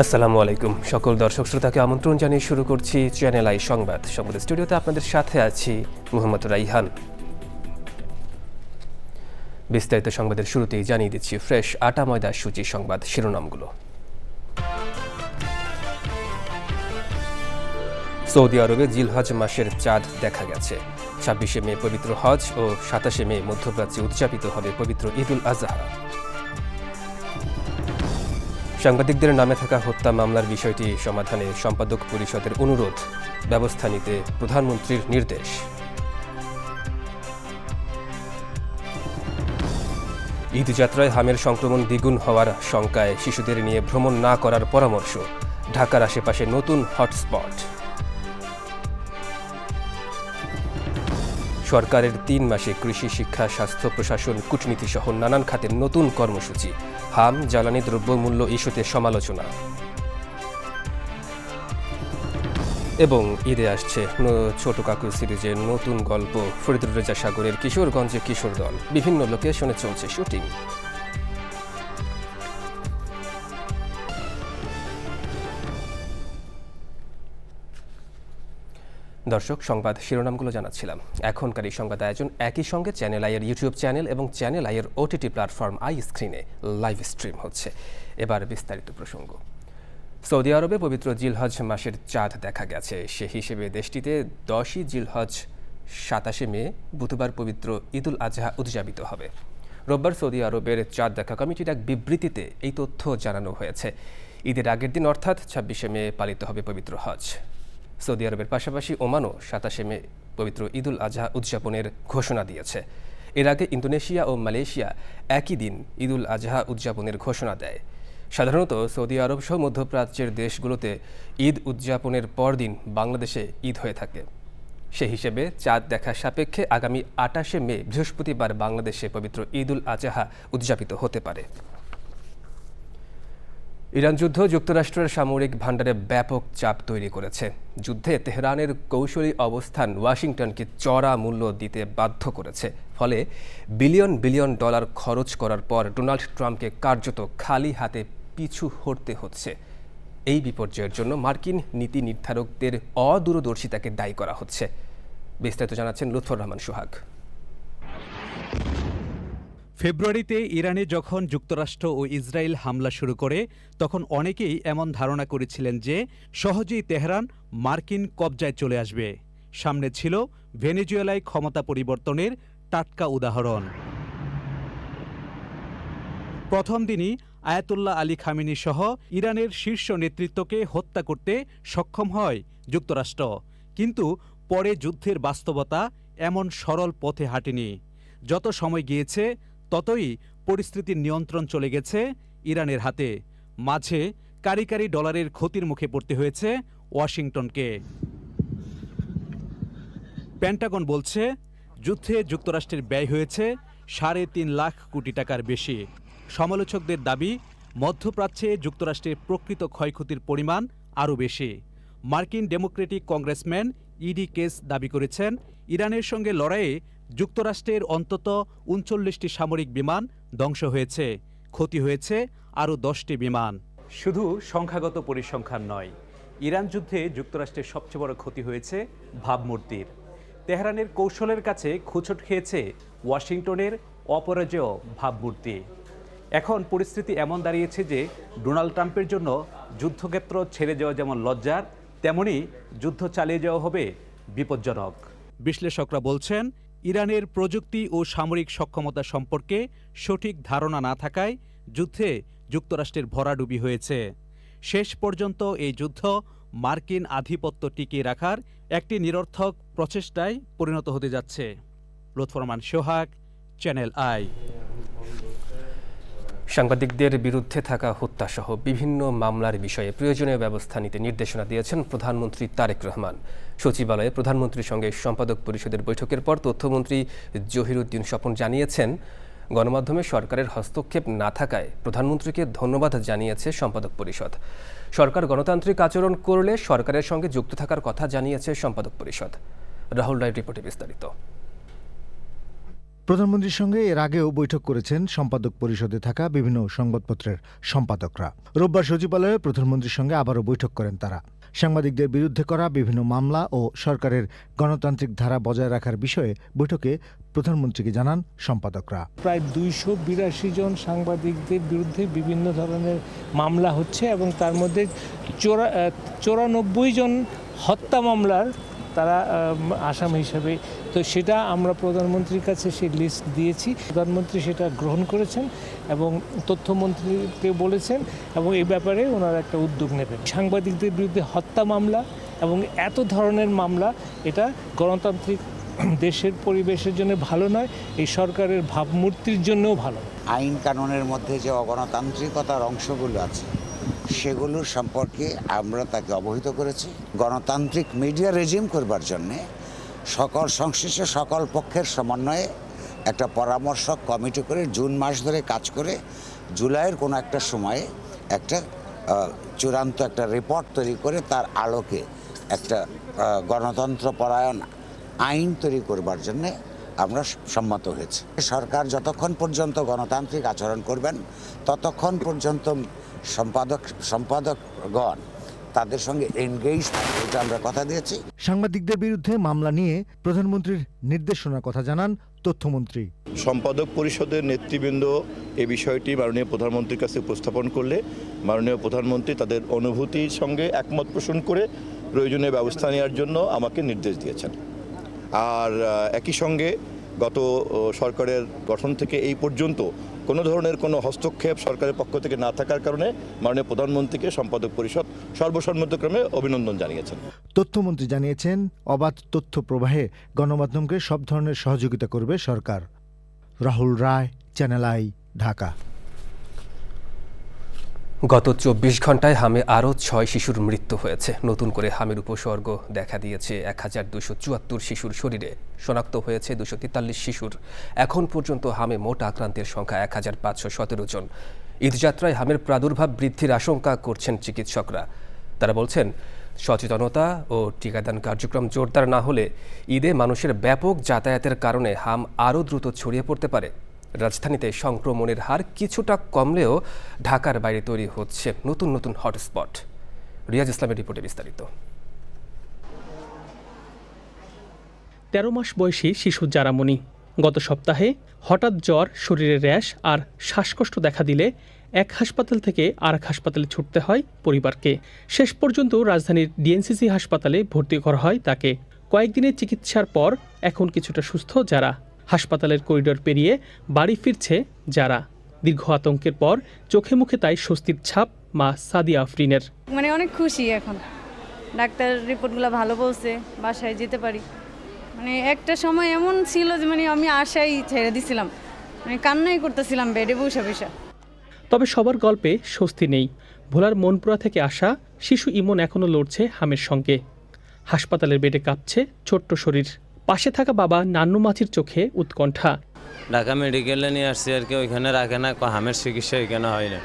আসসালামু আলাইকুম সকল দর্শক শ্রোতাকে আমন্ত্রণ জানিয়ে শুরু করছি চ্যানেল আই সংবাদ স্টুডিওতে আপনাদের সাথে আছি মোহাম্মদ রাইহান। বিস্তারিত সংবাদের শুরুতেই জানিয়ে দিচ্ছি ফ্রেশ আটা ময়দা সূচি সংবাদ শিরোনামগুলো। সৌদি আরবে জিলহজ মাসের চাঁদ দেখা গেছে। ২৬শে মে পবিত্র হজ ও ২৭শে মে মধ্যপ্রাচ্যে উদযাপিত হবে পবিত্র ঈদুল আজহা। সাংবাদিকদের নামে থাকা হত্যা মামলার বিষয়টি সমাধানে সম্পাদক পরিষদের অনুরোধ, ব্যবস্থা নিতে প্রধানমন্ত্রীর নির্দেশ। ঈদযাত্রায় হামের সংক্রমণ দ্বিগুণ হওয়ার শঙ্কায় শিশুদের নিয়ে ভ্রমণ না করার পরামর্শ, ঢাকার আশেপাশে নতুন হটস্পট। সরকারের ৩ মাসে কৃষি, শিক্ষা, স্বাস্থ্য, প্রশাসন, কূটনীতি সহ নানান খাতের নতুন কর্মসূচি। হাম, জ্বালানি দ্রব্যমূল্য ইস্যুতে সমালোচনা। এবং ঈদে আসছে ছোট কাকু সিরিজের নতুন গল্প। ফরিদুর রেজা সাগরের কিশোরগঞ্জে কিশোর দল, বিভিন্ন লোকেশনে চলছে শুটিং। দর্শক, সংবাদ শিরোনামগুলো জানাচ্ছিলাম। এখনকার এই সংবাদ আয়োজন একই সঙ্গে চ্যানেল আইয়ের ইউটিউব চ্যানেল এবং চ্যানেল আইয়ের ওটিটি প্ল্যাটফর্ম আই স্ক্রিনে লাইভ স্ট্রিম হচ্ছে। এবার বিস্তারিত প্রসঙ্গ। সৌদি আরবে পবিত্র জিলহজ মাসের চাঁদ দেখা গেছে। সে হিসেবে দেশটিতে ১০ই জিলহজ ২৭শে মে বুধবার পবিত্র ঈদুল আজহা উদযাপিত হবে। রোববার সৌদি আরবের চাঁদ দেখা কমিটির এক বিবৃতিতে এই তথ্য জানানো হয়েছে। ঈদের আগের দিন অর্থাৎ ২৬শে মে পালিত হবে পবিত্র হজ। সৌদি আরবের পাশাপাশি ওমানও ২৭শে মে পবিত্র ঈদুল আজহা উদযাপনের ঘোষণা দিয়েছে। এর আগে ইন্দোনেশিয়া ও মালয়েশিয়া একই দিন ঈদুল আজহা উদযাপনের ঘোষণা দেয়। সাধারণত সৌদি আরব সহ মধ্যপ্রাচ্যের দেশগুলোতে ঈদ উদযাপনের পরদিন বাংলাদেশে ঈদ হয়ে থাকে। সে হিসেবে চাঁদ দেখা সাপেক্ষে আগামী ২৮শে মে বৃহস্পতিবার বাংলাদেশে পবিত্র ঈদুল আজহা উদযাপিত হতে পারে। ইরান যুদ্ধ যুক্তরাষ্ট্রের সামরিক ভাণ্ডারে ব্যাপক চাপ তৈরি করেছে। যুদ্ধে তেহরানের কৌশলী অবস্থান ওয়াশিংটনকে চড়া মূল্য দিতে বাধ্য করেছে। ফলে বিলিয়ন বিলিয়ন ডলার খরচ করার পর ডোনাল্ড ট্রাম্পকে কার্যত খালি হাতে পিছু হটতে হচ্ছে। এই বিপর্যয়ের জন্য মার্কিন নীতি নির্ধারকদের অদূরদর্শিতাকে দায়ী করা হচ্ছে। বিস্তারিত জানাচ্ছেন লুৎফর রহমান সোহাগ। ফেব্রুয়ারিতে ইরানে যখন যুক্তরাষ্ট্র ও ইসরায়েল হামলা শুরু করে, তখন অনেকেই এমন ধারণা করেছিলেন যে সহজেই তেহরান মার্কিন কবজায় চলে আসবে। সামনে ছিল ভেনেজুয়েলায় ক্ষমতা পরিবর্তনের টাটকা উদাহরণ। প্রথম দিনই আয়াতুল্লাহ আলী খামেনি সহ ইরানের শীর্ষ নেতৃত্বকে হত্যা করতে সক্ষম হয় যুক্তরাষ্ট্র। কিন্তু পরে যুদ্ধের বাস্তবতা এমন সরল পথে হাঁটেনি। যত সময় গিয়েছে ততই পরিস্থিতির নিয়ন্ত্রণ চলে গেছে ইরানের হাতে। মাঝে কারি কারি ডলারের ক্ষতির মুখে পড়তে হয়েছে ওয়াশিংটনকে। পেন্টাগন বলছে, যুদ্ধে যুক্তরাষ্ট্রের ব্যয় হয়েছে ৩.৫ লাখ কোটি টাকার বেশি। সমালোচকদের দাবি, মধ্যপ্রাচ্যে যুক্তরাষ্ট্রের প্রকৃত ক্ষয়ক্ষতির পরিমাণ আরও বেশি। মার্কিন ডেমোক্রেটিক কংগ্রেসম্যান ইডি কেস দাবি করেছেন, ইরানের সঙ্গে লড়াইয়ে যুক্তরাষ্ট্রের অন্তত ৩৯টি সামরিক বিমান ধ্বংস হয়েছে, ক্ষতি হয়েছে আরও 10টি বিমান। শুধু সংখ্যাগত পরিসংখ্যান নয়, ইরান যুদ্ধে যুক্তরাষ্ট্রের সবচেয়ে বড় ক্ষতি হয়েছে ভাবমূর্তির। তেহরানের কৌশলের কাছে হোঁচট খেয়েছে ওয়াশিংটনের অপরাজেয় ভাবমূর্তি। এখন পরিস্থিতি এমন দাঁড়িয়েছে যে ডোনাল্ড ট্রাম্পের জন্য যুদ্ধক্ষেত্র ছেড়ে যাওয়া যেমন লজ্জার, তেমনি যুদ্ধ চালিয়ে যাওয়া হবে বিপজ্জনক। বিশ্লেষকরা বলছেন, ইরানের প্রযুক্তি ও সামরিক সক্ষমতা সম্পর্কে সঠিক ধারণা না থাকায় যুদ্ধে যুক্তরাষ্ট্রের ভরাডুবি হয়েছে। শেষ পর্যন্ত এই যুদ্ধ মার্কিন আধিপত্য টিকিয়ে রাখার একটি নিরর্থক প্রচেষ্টায় পরিণত হতে যাচ্ছে। লুৎফর রহমান সোহাগ, চ্যানেল আই। সাংবাদিকদের বিরুদ্ধে থাকা হত্যাসহ বিভিন্ন মামলার বিষয়ে প্রয়োজনীয় ব্যবস্থা নিতে নির্দেশনা দিয়েছেন প্রধানমন্ত্রী তারেক রহমান। সচিবালয়ে প্রধানমন্ত্রীর সঙ্গে সম্পাদক পরিষদের বৈঠকের পর তথ্যমন্ত্রী জহিরুদ্দিন স্বপন জানিয়েছেন, গণমাধ্যমে সরকারের হস্তক্ষেপ না থাকায় প্রধানমন্ত্রীকে ধন্যবাদ জানিয়েছে সম্পাদক পরিষদ। সরকার গণতান্ত্রিক আচরণ করলে সরকারের সঙ্গে যুক্ত থাকার কথা জানিয়েছে সম্পাদক পরিষদ। রাহুল রায়ের রিপোর্টে বিস্তারিত। প্রধানমন্ত্রীর সঙ্গে এর আগেও বৈঠক করেছেন সম্পাদক পরিষদে থাকা বিভিন্ন সংবাদপত্রের সম্পাদকরা। রোববার সচিবালয়ে প্রধানমন্ত্রীর সঙ্গে আবারও বৈঠক করেন তারা। সাংবাদিকদের বিরুদ্ধে করা বিভিন্ন মামলা ও সরকারের গণতান্ত্রিক ধারা বজায় রাখার বিষয়ে বৈঠকে প্রধানমন্ত্রীকে জানান সম্পাদকরা। প্রায় 282 জন সাংবাদিকদের বিরুদ্ধে বিভিন্ন ধরনের মামলা হচ্ছে এবং তার মধ্যে 94 জন হত্যা মামলার তারা আসামি হিসাবে। তো সেটা আমরা প্রধানমন্ত্রীর কাছে সেই লিস্ট দিয়েছি, প্রধানমন্ত্রী সেটা গ্রহণ করেছেন এবং তথ্যমন্ত্রীকে বলেছেন এবং এই ব্যাপারে ওনারা একটা উদ্যোগ নেবেন। সাংবাদিকদের বিরুদ্ধে হত্যা মামলা এবং এত ধরনের মামলা, এটা গণতান্ত্রিক দেশের পরিবেশের জন্য ভালো নয়, এই সরকারের ভাবমূর্তির জন্যও ভালো। আইন কানুনের মধ্যে যে অগণতান্ত্রিকতার অংশগুলো আছে সেগুলোর সম্পর্কে আমরা তাকে অবহিত করেছি। গণতান্ত্রিক মিডিয়া রেজিম করবার জন্যে সকল সংশ্লিষ্ট সকল পক্ষের সমন্বয়ে একটা পরামর্শক কমিটি করে জুন মাস ধরে কাজ করে জুলাইয়ের কোনো একটা সময়ে একটা চূড়ান্ত একটা রিপোর্ট তৈরি করে তার আলোকে একটা গণতন্ত্র পরায়ণ আইন তৈরি করবার জন্যে আমরা সম্মত হয়েছি। সরকার যতক্ষণ পর্যন্ত গণতান্ত্রিক আচরণ করবেন ততক্ষণ পর্যন্ত সম্পাদকগণ তাদের সঙ্গে এনগেজ থাকবে, এটা আমরা কথা দিয়েছি। সাংবাদিকদের বিরুদ্ধে মামলা নিয়ে প্রধানমন্ত্রীর নির্দেশনার কথা জানান তথ্যমন্ত্রী। সম্পাদক পরিষদের নেতৃবৃন্দ এই বিষয়টি মাননীয় প্রধানমন্ত্রীর কাছে উপস্থাপন করলে মাননীয় প্রধানমন্ত্রী তাদের অনুভূতির সঙ্গে একমত পোষণ করে প্রয়োজনীয় ব্যবস্থা নেওয়ার জন্য আমাকে নির্দেশ দিয়েছেন। আর একই সঙ্গে গত সরকারের গঠন থেকে এই পর্যন্ত কোনো ধরনের কোনো হস্তক্ষেপ সরকারের পক্ষ থেকে না থাকার কারণে মাননীয় প্রধানমন্ত্রীকে সম্পাদক পরিষদ সর্বসম্মতক্রমে অভিনন্দন জানিয়েছেন। তথ্যমন্ত্রী জানিয়েছেন, অবাধ তথ্য প্রবাহে গণমাধ্যমকে সব ধরনের সহযোগিতা করবে সরকার। রাহুল রায়, চ্যানেল আই, ঢাকা। গত 24 ঘন্টায় হামে আরও 6 শিশুর মৃত্যু হয়েছে। নতুন করে হামের উপসর্গ দেখা দিয়েছে 1274 শিশুর শরীরে। শনাক্ত হয়েছে 243 শিশুর। এখন পর্যন্ত হামে মোট আক্রান্তের সংখ্যা 1517 জন। ঈদযাত্রায় হামের প্রাদুর্ভাব বৃদ্ধির আশঙ্কা করছেন চিকিৎসকরা। তারা বলছেন, সচেতনতা ও টিকাদান কার্যক্রম জোরদার না হলে ঈদে মানুষের ব্যাপক যাতায়াতের কারণে হাম আরও দ্রুত ছড়িয়ে পড়তে পারে। রাজধানীতে সংক্রমণের হার কিছুটা কমলেও ঢাকার বাইরে তৈরি হচ্ছে নতুন নতুন হটস্পট। রিয়াজ ইসলামের রিপোর্টে বিস্তারিত। 13 মাস বয়সী শিশু জারামণি গত সপ্তাহে হঠাৎ জ্বর, শরীরে র্যাশ আর শ্বাসকষ্ট দেখা দিলে এক হাসপাতাল থেকে আরেক হাসপাতালে ছুটতে হয় পরিবারকে। শেষ পর্যন্ত রাজধানীর ডিএনসিসি হাসপাতালে ভর্তি করা হয় তাকে। কয়েকদিনের চিকিৎসার পর এখন কিছুটা সুস্থ যারা। হাসপাতালের করিডোর পেরিয়ে বাড়ি ফিরছে যারা। দীর্ঘ আতঙ্কের পর চোখে মুখে তাই স্বস্তির ছাপ মা সাদিয়া আফরিনের। অনেক খুশি, এখন ডাক্তার রিপোর্টগুলো ভালো বলছে, বাসায় যেতে পারি। একটা সময় এমন ছিল যে আমি আশাই ছেড়ে দিছিলাম, কান্নাই করতেছিলাম বেডে বসে বসে। তবে সবার গল্পে স্বস্তি নেই। ভোলার মনপুরা থেকে আসা শিশু ইমন এখনও লড়ছে হামের সঙ্গে। হাসপাতালের বেডে কাঁপছে ছোট্ট শরীর। পাশে থাকা বাবা নান্নু মাছির চোখে উৎকণ্ঠা। ঢাকা মেডিকেলে নিয়ে আসছি আর কি, ওইখানে রাখে না, হামের চিকিৎসা এখানে হয় না।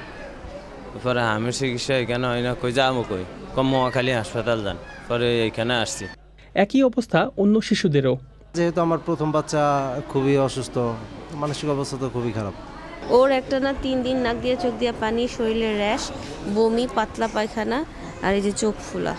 পরে হামের চিকিৎসা এখানে হয় না, কই যাবো কই, মহাখালী হাসপাতাল যান, পরে এইখানে আসছি। একই অবস্থা অন্য শিশুদেরও। যেহেতু আমার প্রথম বাচ্চা খুবই অসুস্থ, মানসিক অবস্থা তো খুবই খারাপ। ওর একটা না 3 দিন নাক দিয়ে চোখ দিয়ে পানি, শরীরের র্যাশ, বমি, পাতলা পায়খানা আর এই যে চোখ ফোলা।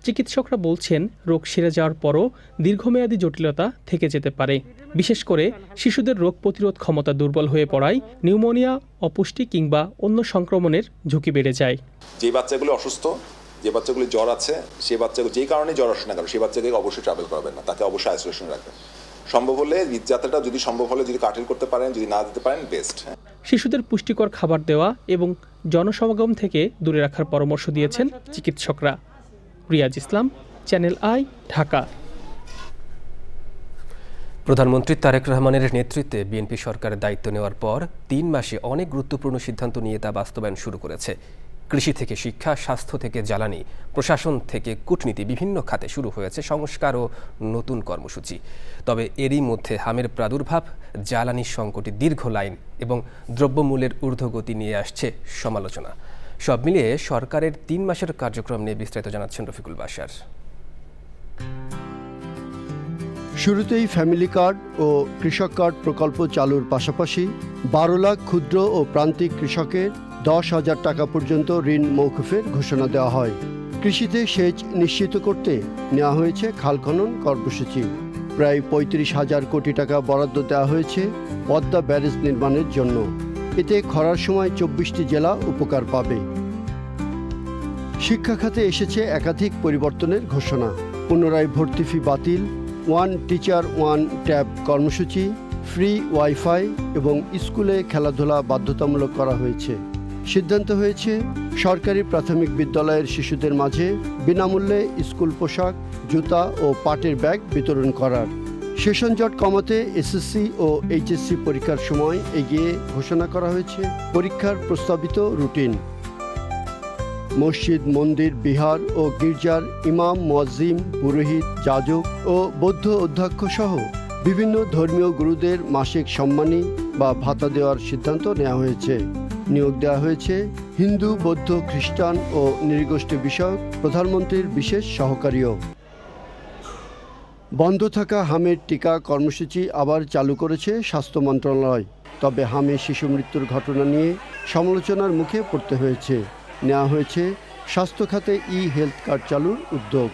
চিকিৎসকরা বলছেন, রোগ সেরে যাওয়ার পরও দীর্ঘমেয়াদী জটিলতা থেকে যেতে পারে। বিশেষ করে শিশুদের রোগ প্রতিরোধ ক্ষমতা দুর্বল হয়ে পড়ায় নিউমোনিয়া, অপুষ্টি কিংবা অন্য সংক্রমণের ঝুঁকি বেড়ে যায়। যে বাচ্চাগুলো অসুস্থ, যে বাচ্চাগুলো জ্বর আছে, সেই বাচ্চাগুলো যেই কারণে জ্বর আসে না কেন, সেই বাচ্চাকে অবশ্যই ট্রাভেল করবেন না, তাকে অবশ্যই আইসোলেশনে রাখবেন। সম্ভব হলে ঈদযাত্রাটা যদি সম্ভব হলে যদি কাটিল করতে পারেন, যদি না দিতে পারেন বেস্ট। শিশুদের পুষ্টিকর খাবার দেওয়া এবং জনসমাগম থেকে দূরে রাখার পরামর্শ দিয়েছেন চিকিৎসকরা। রিয়াজ ইসলাম, চ্যানেল আই, ঢাকা। প্রধানমন্ত্রী তারেক রহমানের নেতৃত্বে বিএনপি সরকার দায়িত্ব নেওয়ার পর 3 মাসে অনেক গুরুত্বপূর্ণ সিদ্ধান্ত নিয়ে তা বাস্তবায়ন শুরু করেছে। কৃষি থেকে শিক্ষা, স্বাস্থ্য থেকে জ্বালানি, প্রশাসন থেকে কূটনীতি, বিভিন্ন খাতে শুরু হয়েছে সংস্কার ও নতুন কর্মসূচি। তবে এরই মধ্যে হামের প্রাদুর্ভাব, জ্বালানি সংকটে দীর্ঘ লাইন এবং দ্রব্যমূল্যের ঊর্ধ্বগতি নিয়ে আসছে সমালোচনা। সব মিলিয়ে সরকারের 3 মাসের কার্যক্রম নিয়ে বিস্তারিত জানাচ্ছেন রফিকুল বাশার। শুরুতেই ফ্যামিলি কার্ড ও কৃষক কার্ড প্রকল্প চালুর পাশাপাশি 12 লাখ ক্ষুদ্র ও প্রান্তিক কৃষকের 10,000 টাকা পর্যন্ত ঋণ মওকুফের ঘোষণা দেওয়া হয়। কৃষিতে সেচ নিশ্চিত করতে নেওয়া হয়েছে খাল খনন কর্মসূচি। প্রায় 35,000 কোটি টাকা বরাদ্দ দেওয়া হয়েছে পদ্মা ব্যারেজ নির্মাণের জন্য। এতে খরার সময় 24টি জেলা উপকার পাবে। শিক্ষা খাতে এসেছে একাধিক পরিবর্তনের ঘোষণা। পুনরায় ভর্তি ফি বাতিল, ওয়ান টিচার ওয়ান ট্যাব কর্মসূচি, ফ্রি ওয়াইফাই এবং স্কুলে খেলাধুলা বাধ্যতামূলক করা হয়েছে। সিদ্ধান্ত হয়েছে সরকারি প্রাথমিক বিদ্যালয়ের শিশুদের মাঝে বিনামূল্যে স্কুল পোশাক, জুতা ও পাটের ব্যাগ বিতরণ করার। সেশন জট কমাতে এসএসসি ও এইচএসসি পরীক্ষার সময় এগিয়ে ঘোষণা করা হয়েছে পরীক্ষার প্রস্তাবিত রুটিন। মসজিদ, মন্দির, বিহার ও গির্জার ইমাম, মুয়াজ্জিম, পুরোহিত, যাজক ও বৌদ্ধ অধ্যক্ষ সহ বিভিন্ন ধর্মীয় গুরুদের মাসিক সম্মানী বা ভাতা দেওয়ার সিদ্ধান্ত নেওয়া হয়েছে। নিয়োগ দেওয়া হয়েছে হিন্দু, বৌদ্ধ, খ্রিস্টান ও নৃগোষ্ঠী বিষয়ক প্রধানমন্ত্রীর বিশেষ সহকারীও। বন্ধ থাকা হামের টিকা কর্মসূচি আবার চালু করেছে স্বাস্থ্য মন্ত্রণালয়। তবে হামে শিশু মৃত্যুর ঘটনা নিয়ে সমালোচনার মুখে পড়তে হয়েছে। নেওয়া হয়েছে স্বাস্থ্য খাতে হেলথ কার্ড চালুর উদ্যোগ।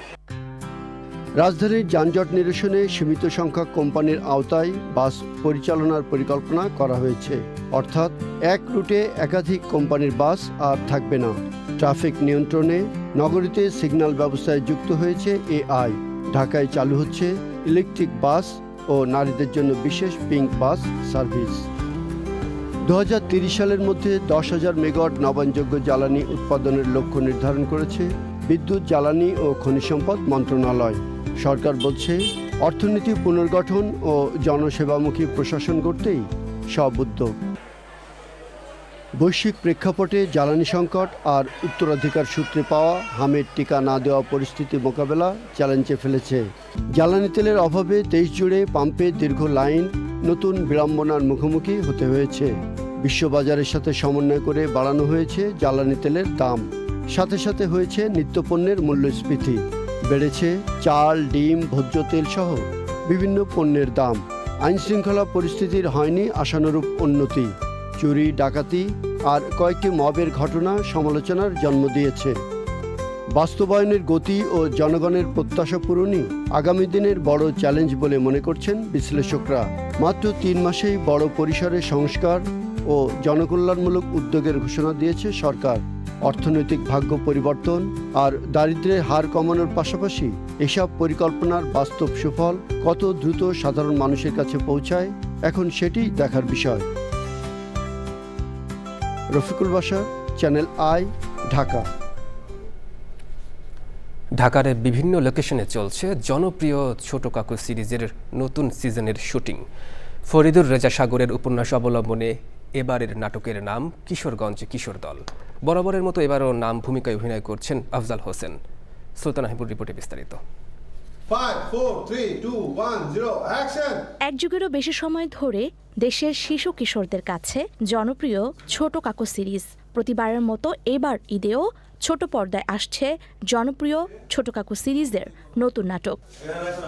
রাজধানীর যানজট নিরসনে সীমিত সংখ্যক কোম্পানির আওতায় বাস পরিচালনার পরিকল্পনা করা হয়েছে। অর্থাৎ এক রুটে একাধিক কোম্পানির বাস আর থাকবে না। ট্রাফিক নিয়ন্ত্রণে নগরীতে সিগন্যাল ব্যবস্থায় যুক্ত হয়েছে এআই। ঢাকায় চালু হচ্ছে ইলেকট্রিক বাস ও নারীদের জন্য বিশেষ পিঙ্ক বাস সার্ভিস। 2030 সালের মধ্যে 10,000 মেগাওয়াট নবায়নযোগ্য জ্বালানি উৎপাদনের লক্ষ্য নির্ধারণ করেছে বিদ্যুৎ, জ্বালানি ও খনিজ সম্পদ মন্ত্রণালয়। সরকার বলছে অর্থনীতি পুনর্গঠন ও জনসেবামুখী প্রশাসন গড়তেই সব উদ্যোগ। বৈশ্বিক প্রেক্ষাপটে জ্বালানি সংকট আর উত্তরাধিকার সূত্রে পাওয়া হামের টিকা না দেওয়া পরিস্থিতি মোকাবেলা চ্যালেঞ্জে ফেলেছে। জ্বালানি তেলের অভাবে দেশ জুড়ে পাম্পে দীর্ঘ লাইন, নতুন বিড়ম্বনার মুখোমুখি হতে হয়েছে। বিশ্ববাজারের সাথে সমন্বয় করে বাড়ানো হয়েছে জ্বালানি তেলের দাম। সাথে সাথে হয়েছে নিত্যপণ্যের মূল্যস্ফীতি। বেড়েছে চাল, ডিম, ভোজ্য তেল সহ বিভিন্ন পণ্যের দাম। আইনশৃঙ্খলা পরিস্থিতির হয়নি আশানুরূপ উন্নতি। চুরি, ডাকাতি আর কয়েকটি মবের ঘটনা সমালোচনার জন্ম দিয়েছে। বাস্তবায়নের গতি ও জনগণের প্রত্যাশা পূরণই আগামী দিনের বড় চ্যালেঞ্জ বলে মনে করছেন বিশ্লেষকরা। মাত্র 3 মাসেই বড় পরিসরে সংস্কার ও জনকল্যাণমূলক উদ্যোগের ঘোষণা দিয়েছে সরকার। অর্থনৈতিক ভাগ্য পরিবর্তন আর দারিদ্র্যের হার কমানোর পাশাপাশি এসব পরিকল্পনার বাস্তব সুফল কত দ্রুত সাধারণ মানুষের কাছে পৌঁছায়, এখন সেটি দেখার বিষয়। Rafiqul Bashar, channel I, Dhaka. ঢাকার বিভিন্ন লোকেশনে চলছে জনপ্রিয় ছোট কাকু সিরিজের নতুন সিজনের শুটিং। ফরিদুর রেজা সাগরের উপন্যাস অবলম্বনে এবারের নাটকের নাম কিশোরগঞ্জ কিশোর দল। বরাবরের মতো এবারও নাম ভূমিকায় অভিনয় করছেন আফজাল হোসেন। সুলতান আহিবুর রিপোর্টে বিস্তারিত। 5, 4, 3, 2, 1, 0, অ্যাকশন। এক যুগেরও বেশি সময় ধরে দেশের শিশু কিশোরদের কাছে জনপ্রিয় ছোট কাকু সিরিজ। প্রতিবারের মতো এবার ঈদেও ছোট পর্দায় আসছে জনপ্রিয় ছোট কাকু সিরিজের নতুন নাটক।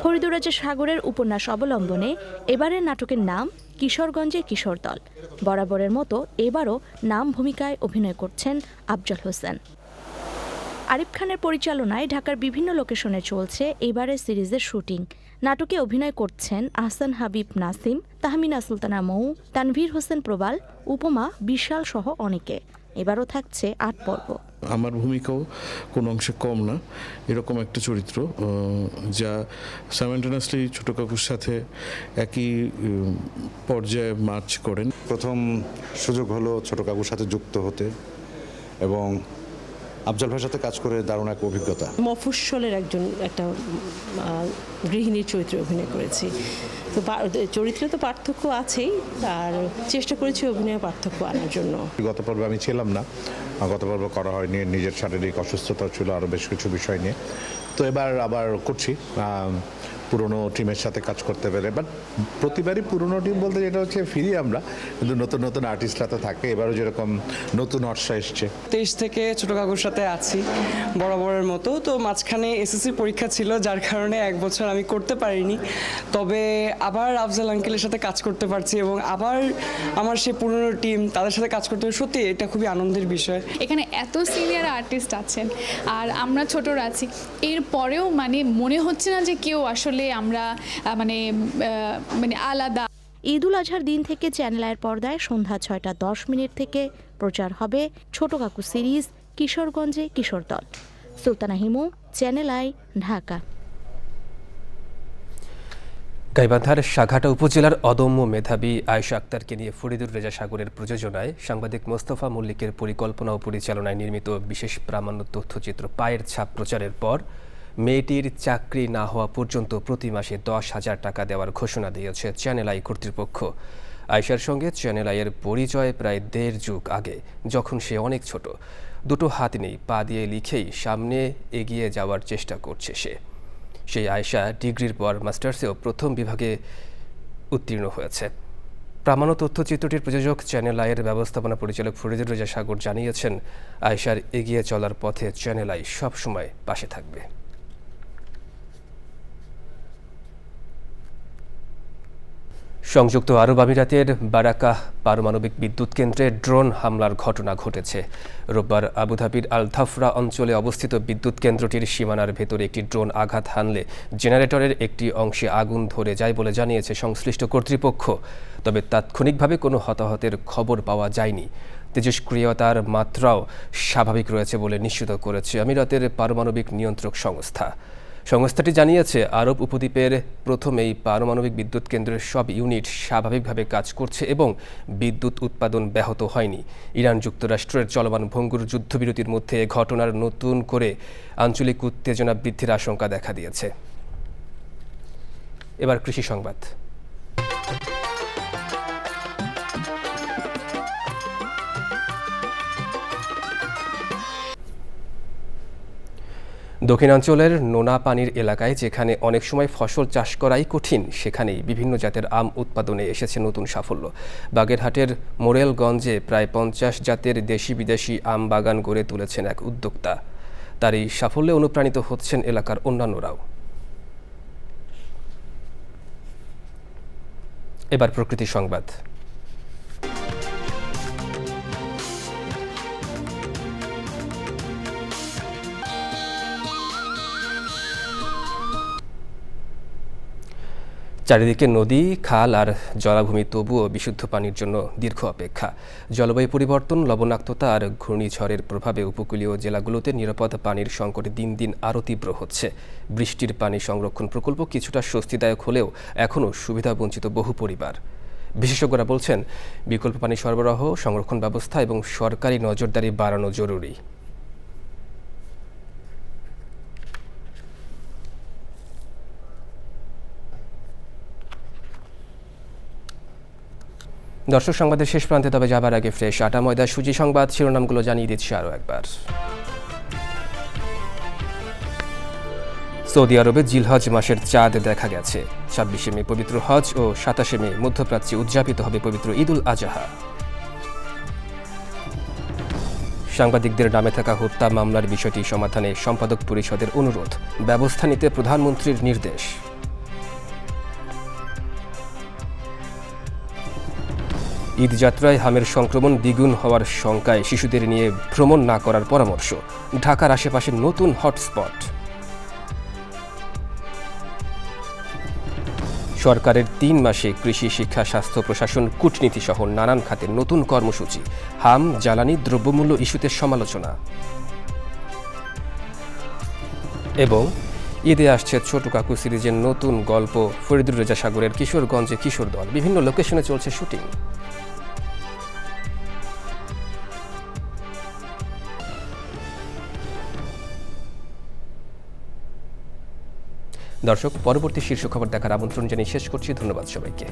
ফরিদুর রেজা সাগরের উপন্যাস অবলম্বনে এবারের নাটকের নাম কিশোরগঞ্জের কিশোর দল। বরাবরের মতো এবারও নাম ভূমিকায় অভিনয় করছেন আফজাল হোসেন। আরিফ খানের পরিচালনায় ঢাকার বিভিন্ন লোকেশনে চলছে এবারের সিরিজের শুটিং। নাটকে অভিনয় করছেন আহসান হাবিব নাসিম, তাহমিনা সুলতানা মৌ, তানভীর হোসেন প্রবাল, উপমা, বিশাল সহ অনেকে। এবারও থাকছে 8 পর্ব। আমার ভূমিকাও কোনো অংশে কম না। এরকম একটা চরিত্র যা সাইমালটেনিয়াসলি ছোট কাকুর সাথে একই পর্যায়ে মার্চ করেন। প্রথম সুযোগ হলো ছোট কাকুর সাথে যুক্ত হতে এবং আফজাল ভাইয়ের সাথে কাজ করে দারুণ এক অভিজ্ঞতা। মফস্বলের একটা গৃহিণীর চরিত্রে অভিনয় করেছি। তো চরিত্রে তো পার্থক্য আছেই, আর চেষ্টা করেছি অভিনয়ে পার্থক্য আনার জন্য। গত পর্বে আমি ছিলাম না, গত পর্বে করা হয়নি, নিজের শারীরিক অসুস্থতা ছিল, আরও বেশ কিছু বিষয় নিয়ে। তো এবার আবার করছি। পুরনো টিমের সাথে কাজ করতে পেরে। বাট প্রতিবারই পুরনো টিম বলতে যেটা হচ্ছে ফিরি আমরা, কিন্তু নতুন নতুন আর্টিস্টরা তো থাকে। এবারও যেরকম নতুন অর্ষা এসছে। 23 থেকে ছোট কাকুর সাথে আছি বরাবরের মতো। তো মাঝখানে এসএসসি পরীক্ষা ছিল, যার কারণে 1 বছর আমি করতে পারিনি। তবে আবার আফজাল আঙ্কেলের সাথে কাজ করতে পারছি এবং আবার আমার সেই পুরনো টিম তাদের সাথে কাজ করতে পারি। সত্যি এটা খুবই আনন্দের বিষয়। এখানে এত সিনিয়র আর্টিস্ট আছেন আর আমরা ছোটরা আছি, এরপরেও মানে মনে হচ্ছে না যে কেউ আসলে আমরা মানে আলাদা। ঈদুল আজহার দিন থেকে চ্যানেল আইয়ের পর্দায় সন্ধ্যা 6:10 থেকে প্রচার হবে ছোট কাকু সিরিজ কিশোরগঞ্জে কিশোর দল। Sultana Himu, channel I, Dhaka. গাইবান্ধার সাঘাটা উপজেলার অদম্য মেধাবী আয়েশা আক্তারকে নিয়ে ফরিদুর রেজা সাগরের প্রযোজনায় সাংবাদিক মোস্তফা মল্লিকের পরিকল্পনা ও পরিচালনায় নির্মিত বিশেষ প্রামাণ্য তথ্যচিত্র পায়ের ছাপ প্রচারের পর মেয়েটির চাকরি না হওয়া পর্যন্ত প্রতি মাসে 10,000 টাকা দেওয়ার ঘোষণা দিয়েছে চ্যানেল আই কর্তৃপক্ষ। আয়েশার সঙ্গে চ্যানেল আইয়ের পরিচয় প্রায় 1.5 যুগ আগে, যখন সে অনেক ছোট। দুটো হাত নেই, পা দিয়ে লিখেই সামনে এগিয়ে যাওয়ার চেষ্টা করছে সে। সেই আয়েশা ডিগ্রির পর মাস্টার্সেও প্রথম বিভাগে উত্তীর্ণ হয়েছে। প্রামাণ্য তথ্যচিত্রটির প্রযোজক চ্যানেল আইয়ের ব্যবস্থাপনা পরিচালক ফরিদুর রেজা সাগর জানিয়েছেন, আয়েশার এগিয়ে চলার পথে চ্যানেল আই সবসময় পাশে থাকবে। সংযুক্ত আরব আমিরাতের বারাকাহ পারমাণবিক বিদ্যুৎ কেন্দ্রে ড্রোন হামলার ঘটনা ঘটেছে। রোববার আবুধাবির আল ধাফরা অঞ্চলে অবস্থিত বিদ্যুৎ কেন্দ্রটির সীমানার ভেতরে একটি ড্রোন আঘাত হানলে জেনারেটরের একটি অংশে আগুন ধরে যায় বলে জানিয়েছে সংশ্লিষ্ট কর্তৃপক্ষ। তবে তাৎক্ষণিকভাবে কোনো হতাহতের খবর পাওয়া যায়নি। তেজস্ক্রিয়তার মাত্রাও স্বাভাবিক রয়েছে বলে নিশ্চিত করেছে আমিরাতের পারমাণবিক নিয়ন্ত্রক সংস্থা। সংস্থাটি জানিয়েছে, আরব উপদ্বীপের প্রথম এই পারমাণবিক বিদ্যুৎ কেন্দ্রের সব ইউনিট স্বাভাবিকভাবে কাজ করছে এবং বিদ্যুৎ উৎপাদন ব্যাহত হয়নি। ইরান যুক্তরাষ্ট্রের চলমান ভঙ্গুর যুদ্ধবিরতির মধ্যে ঘটনার নতুন করে আঞ্চলিক উত্তেজনা বৃদ্ধির আশঙ্কা দেখা দিয়েছে। এবার কৃষি সংবাদ। দক্ষিণাঞ্চলের নোনা পানির এলাকায়, যেখানে অনেক সময় ফসল চাষ করাই কঠিন, সেখানেই বিভিন্ন জাতের আম উৎপাদনে এসেছে নতুন সাফল্য। বাগেরহাটের মোরেলগঞ্জে প্রায় 50 জাতের দেশি বিদেশি আম বাগান গড়ে তুলেছেন এক উদ্যোক্তা। তার এই সাফল্যে অনুপ্রাণিত হচ্ছেন এলাকার অন্যান্যরাও। এবার প্রকৃতি সংবাদ। চারিদিকে নদী, খাল আর জলাভূমি, তবুও বিশুদ্ধ পানির জন্য দীর্ঘ অপেক্ষা। জলবায়ু পরিবর্তন, লবণাক্ততা আর ঘূর্ণিঝড়ের প্রভাবে উপকূলীয় জেলাগুলোতে নিরাপদ পানির সংকট দিন দিন আরও তীব্র হচ্ছে। বৃষ্টির পানি সংরক্ষণ প্রকল্প কিছুটা স্বস্তিদায়ক হলেও এখনও সুবিধাবঞ্চিত বহু পরিবার। বিশেষজ্ঞরা বলছেন, বিকল্প পানি সরবরাহ, সংরক্ষণ ব্যবস্থা এবং সরকারি নজরদারি বাড়ানো জরুরি। দর্শক, সংবাদের শেষ প্রান্তে তবে যাবার আগে ফ্রেশ আটা ময়দা সুজি সংবাদ শিরোনামগুলো জানিয়ে দিচ্ছি আরও একবার। সৌদি আরবে জিলহজ মাসের চাঁদ দেখা গেছে। 26শে মে পবিত্র হজ ও 27শে মে মধ্যপ্রাচ্যে উদযাপিত হবে পবিত্র ঈদুল আজহা। সাংবাদিকদের নামে থাকা হত্যা মামলার বিষয়টি সমাধানে সম্পাদক পরিষদের অনুরোধ, ব্যবস্থা নিতে প্রধানমন্ত্রীর নির্দেশ। ঈদযাত্রায় হামের সংক্রমণ দ্বিগুণ হওয়ার শঙ্কায় শিশুদের নিয়ে ভ্রমণ না করার পরামর্শ। ঢাকার আশেপাশে নতুন হটস্পট। সরকারের 3 মাসে কৃষি, শিক্ষা, স্বাস্থ্য, প্রশাসন, কূটনীতি সহ নানান খাতের নতুন কর্মসূচি। হাম, জ্বালানি, দ্রব্যমূল্য ইস্যুতে সমালোচনা। এবং ঈদে আসছে ছোট কাকু সিরিজের নতুন গল্প। ফরিদুর রেজা সাগরের কিশোরগঞ্জে কিশোর দল, বিভিন্ন লোকেশনে চলছে শুটিং। দর্শক, পরবর্তী শীর্ষ খবর দেখার আমন্ত্রণ জানিয়ে শেষ করছি। ধন্যবাদ সবাইকে।